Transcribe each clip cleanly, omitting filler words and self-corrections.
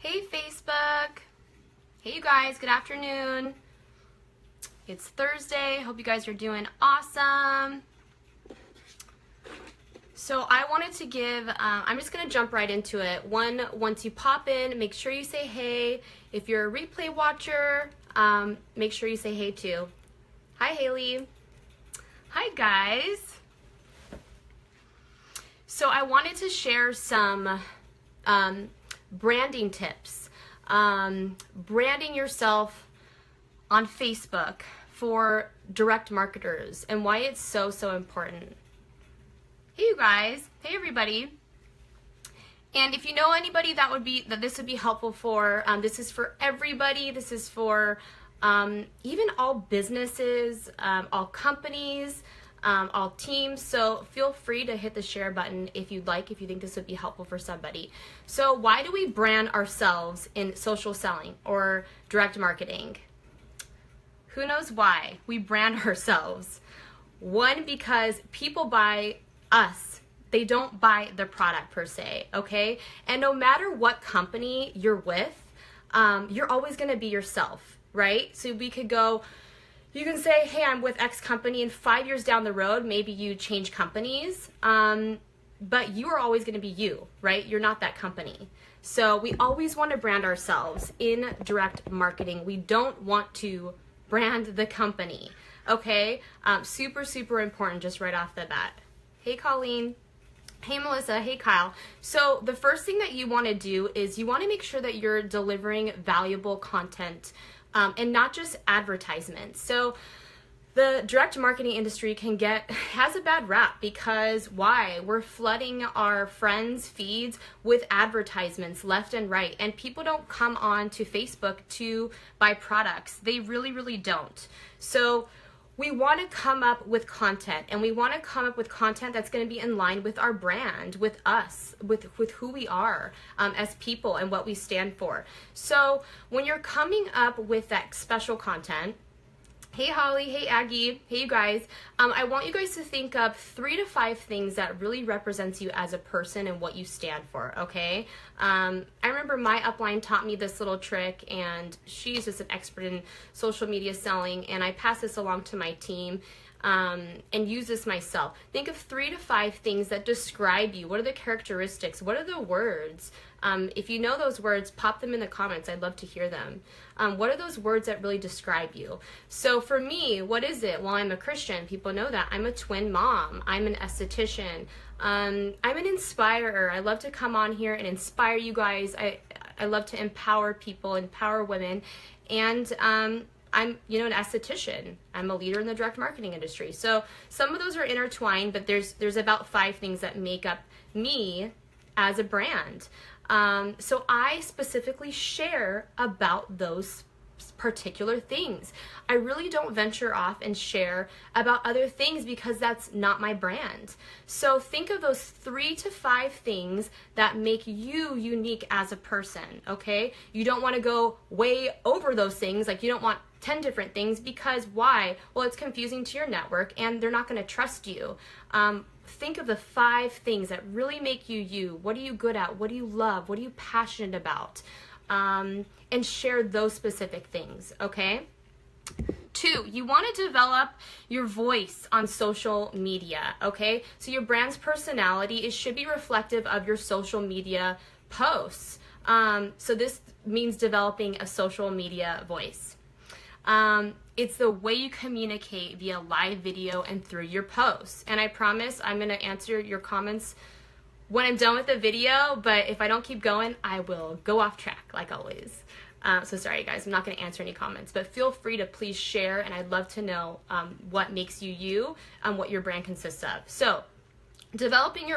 Hey Facebook. Hey you guys, good afternoon. It's Thursday. Hope you guys are doing awesome. So I wanted to give, I'm just going to jump right into it. Once you pop in, make sure you say hey. If you're a replay watcher, make sure you say hey too. Hi Haley. Hi guys. So I wanted to share some branding tips. Branding yourself on Facebook for direct marketers and why it's so important. Hey you guys, hey everybody. And if you know anybody that this would be helpful for, this is for everybody. This is for even all businesses, all companies, all teams. So feel free to hit the share button if you'd like, if you think this would be helpful for somebody. So why do we brand ourselves in social selling or direct marketing? Who knows why we brand ourselves? One, because people buy us. They don't buy the product per se, okay? And no matter what company you're with, you're always gonna be yourself, right? So we could go, you can say, hey, I'm with X company, and 5 years down the road, maybe you change companies, but you are always gonna be you, right? You're not that company. So we always wanna brand ourselves in direct marketing. We don't want to brand the company, okay? Super important just right off the bat. Hey, Colleen. Hey, Melissa. Hey, Kyle. So the first thing that you wanna do is you wanna make sure that you're delivering valuable content and not just advertisements. So the direct marketing industry has a bad rap because why? We're flooding our friends' feeds with advertisements left and right, and people don't come on to Facebook to buy products. They really don't. So we want to come up with content, and we want to come up with content that's going to be in line with our brand, with us, with who we are as people and what we stand for. So when you're coming up with that special content, hey Holly, hey Aggie, hey you guys, I want you guys to think of 3 to 5 things that really represents you as a person and what you stand for, okay? I remember my upline taught me this little trick, and she's just an expert in social media selling, and I pass this along to my team and use this myself. Think of 3 to 5 things that describe you. What are the characteristics? What are the words? If you know those words, pop them in the comments. I'd love to hear them. What are those words that really describe you? So for me, what is it? Well, I'm a Christian. People know that. I'm a twin mom. I'm an esthetician. I'm an inspirer. I love to come on here and inspire you guys. I love to empower people, empower women. And I'm an esthetician. I'm a leader in the direct marketing industry. So some of those are intertwined, but there's about 5 things that make up me as a brand. So I specifically share about those particular things. I really don't venture off and share about other things because that's not my brand. So think of those 3 to 5 things that make you unique as a person, okay? You don't want to go way over those things. Like you don't want 10 different things because why? Well, it's confusing to your network and they're not going to trust you. Think of the 5 things that really make you you. What are you good at? What do you love? What are you passionate about? And share those specific things, okay? 2, you want to develop your voice on social media, okay? So your brand's personality, it should be reflective of your social media posts. So this means developing a social media voice. It's the way you communicate via live video and through your posts. And I promise I'm going to answer your comments when I'm done with the video, but if I don't keep going, I will go off track like always. So sorry guys, I'm not going to answer any comments, but feel free to please share, and I'd love to know what makes you you and what your brand consists of. So developing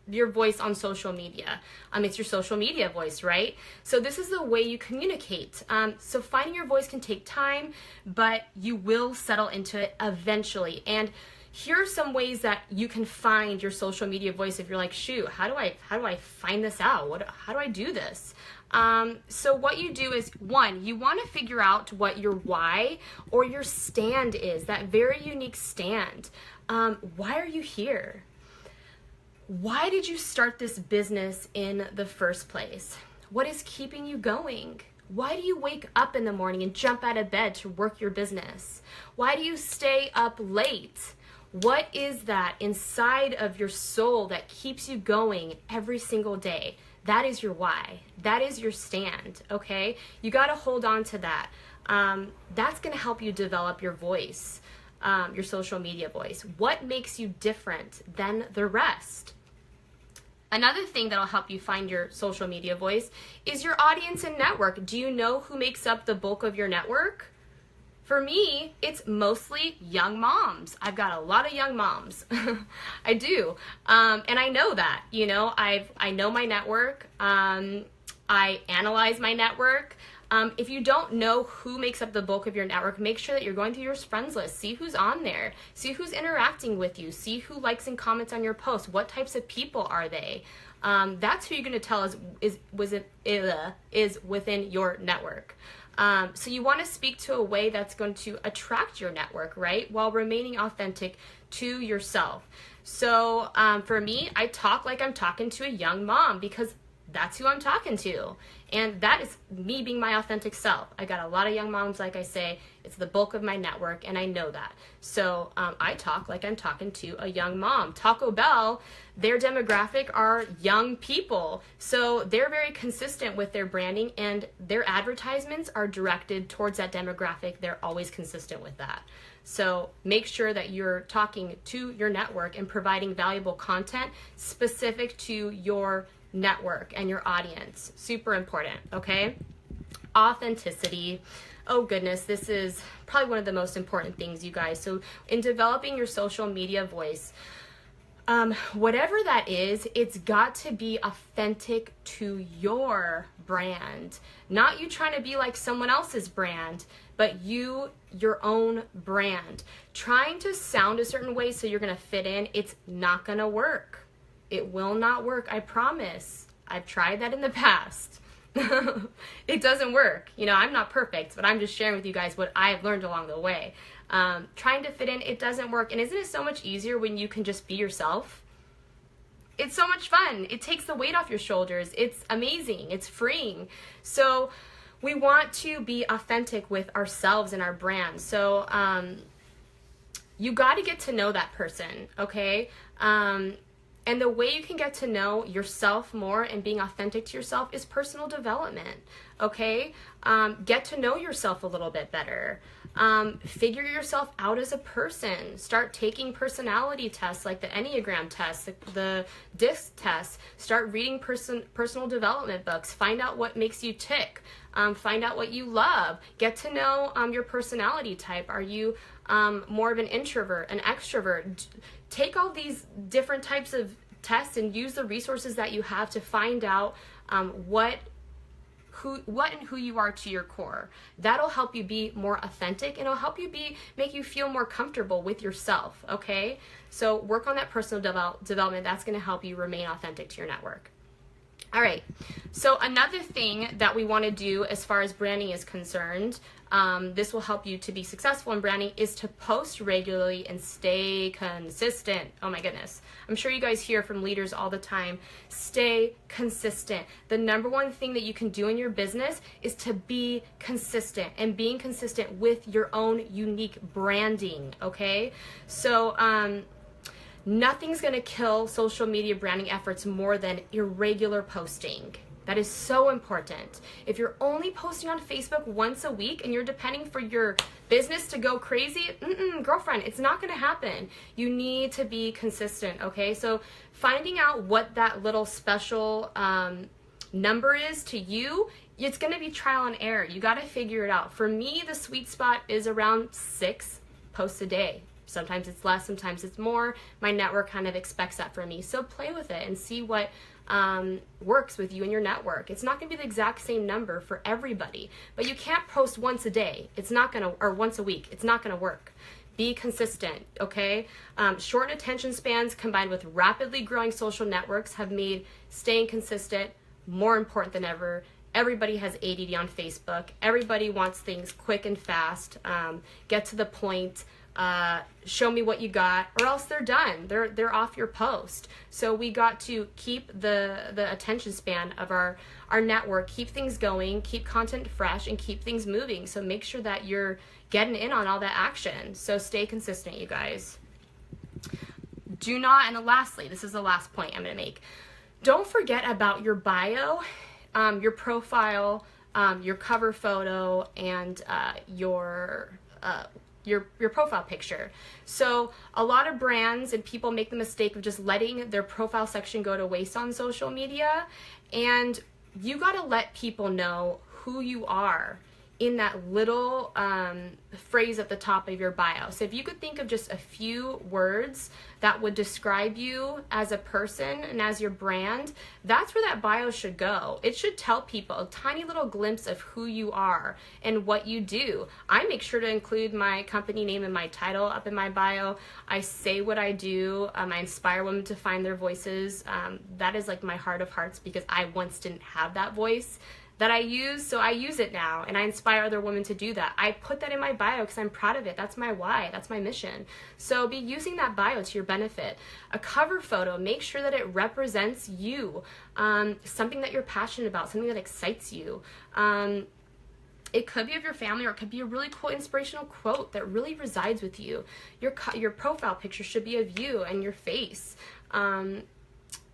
your voice on social media. It's your social media voice, right? So this is the way you communicate. So finding your voice can take time, but you will settle into it eventually. And here are some ways that you can find your social media voice if you're like, shoot, how do I find this out? How do I do this? So what you do is, 1, you want to figure out what your why or your stand is, that very unique stand. Why are you here? Why did you start this business in the first place? What is keeping you going? Why do you wake up in the morning and jump out of bed to work your business? Why do you stay up late? What is that inside of your soul that keeps you going every single day? That is your why. That is your stand, okay? You got to hold on to that. That's going to help you develop your voice, your social media voice. What makes you different than the rest? Another thing that'll help you find your social media voice is your audience and network. Do you know who makes up the bulk of your network? For me, it's mostly young moms. I've got a lot of young moms. I do. And I know that, you know, I know my network. I analyze my network. If you don't know who makes up the bulk of your network, make sure that you're going through your friends list. See who's on there. See who's interacting with you. See who likes and comments on your posts. What types of people are they? That's who you're going to tell is within your network. So you want to speak to a way that's going to attract your network, right? While remaining authentic to yourself. So for me, I talk like I'm talking to a young mom because that's who I'm talking to. And that is me being my authentic self. I got a lot of young moms, like I say. It's the bulk of my network, and I know that. So I talk like I'm talking to a young mom. Taco Bell, their demographic are young people. So they're very consistent with their branding, and their advertisements are directed towards that demographic. They're always consistent with that. So make sure that you're talking to your network and providing valuable content specific to your network and your audience. Super important, okay? Authenticity. Oh goodness, this is probably one of the most important things, you guys. So in developing your social media voice, whatever that is, it's got to be authentic to your brand. Not you trying to be like someone else's brand, but your own brand. Trying to sound a certain way so you're gonna fit in, it's not gonna work. It will not work, I promise. I've tried that in the past. It doesn't work. You know, I'm not perfect, but I'm just sharing with you guys what I've learned along the way. Trying to fit in, it doesn't work. And isn't it so much easier when you can just be yourself? It's so much fun. It takes the weight off your shoulders. It's amazing. It's freeing. So we want to be authentic with ourselves and our brand. So you got to get to know that person, okay? And the way you can get to know yourself more and being authentic to yourself is personal development, okay? Get to know yourself a little bit better. Figure yourself out as a person. Start taking personality tests like the Enneagram test, the DISC test. Start reading personal development books. Find out what makes you tick. Find out what you love. Get to know your personality type. Are you more of an introvert, an extrovert? Take all these different types of tests and use the resources that you have to find out what and who you are to your core. That'll help you be more authentic, and it'll help you make you feel more comfortable with yourself, okay? So work on that personal development. That's going to help you remain authentic to your network. All right, so another thing that we want to do as far as branding is concerned, this will help you to be successful in branding, is to post regularly and stay consistent. Oh my goodness. I'm sure you guys hear from leaders all the time. Stay consistent. The number one thing that you can do in your business is to be consistent, and being consistent with your own unique branding, okay? So, nothing's going to kill social media branding efforts more than irregular posting. That is so important. If you're only posting on Facebook once a week and you're depending for your business to go crazy, girlfriend, it's not going to happen. You need to be consistent, okay? So finding out what that little special number is to you, it's going to be trial and error. You got to figure it out. For me, the sweet spot is around 6 posts a day. Sometimes it's less, sometimes it's more. My network kind of expects that from me. So play with it and see what works with you and your network. It's not going to be the exact same number for everybody, but you can't post once a day. It's not going to, or once a week. It's not going to work. Be consistent, okay? Short attention spans combined with rapidly growing social networks have made staying consistent more important than ever. everybody has ADD on Facebook. Everybody wants things quick and fast. Get to the point. Show me what you got, or else they're done. They're off your post. So we got to keep the attention span of our network, keep things going, keep content fresh, and keep things moving. So make sure that you're getting in on all that action. So stay consistent, you guys. Do not, and lastly, this is the last point I'm going to make. Don't forget about your bio, your profile, your cover photo, and your profile picture. So a lot of brands and people make the mistake of just letting their profile section go to waste on social media, and you got to let people know who you are in that little phrase at the top of your bio. So if you could think of just a few words that would describe you as a person and as your brand, that's where that bio should go. It should tell people a tiny little glimpse of who you are and what you do. I make sure to include my company name and my title up in my bio. I say what I do. I inspire women to find their voices. That is like my heart of hearts, because I once didn't have that voice that I use, so I use it now, and I inspire other women to do that. I put that in my bio because I'm proud of it. That's my why. That's my mission. So be using that bio to your benefit. A cover photo, make sure that it represents you, something that you're passionate about, something that excites you. It could be of your family, or it could be a really cool inspirational quote that really resides with you. Your profile picture should be of you and your face.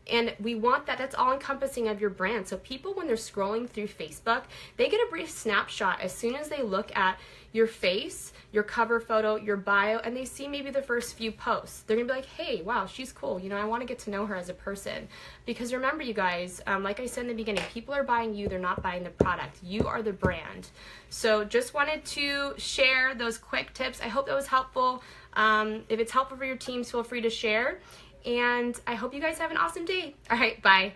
And we want that. That's all encompassing of your brand. So people, when they're scrolling through Facebook, they get a brief snapshot as soon as they look at your face, your cover photo, your bio, and they see maybe the first few posts. They're gonna be like, hey, wow, she's cool. You know, I want to get to know her as a person. Because remember, you guys, like I said in the beginning, people are buying you. They're not buying the product. You are the brand. So just wanted to share those quick tips. I hope that was helpful. If it's helpful for your teams, feel free to share. And I hope you guys have an awesome day. All right, bye.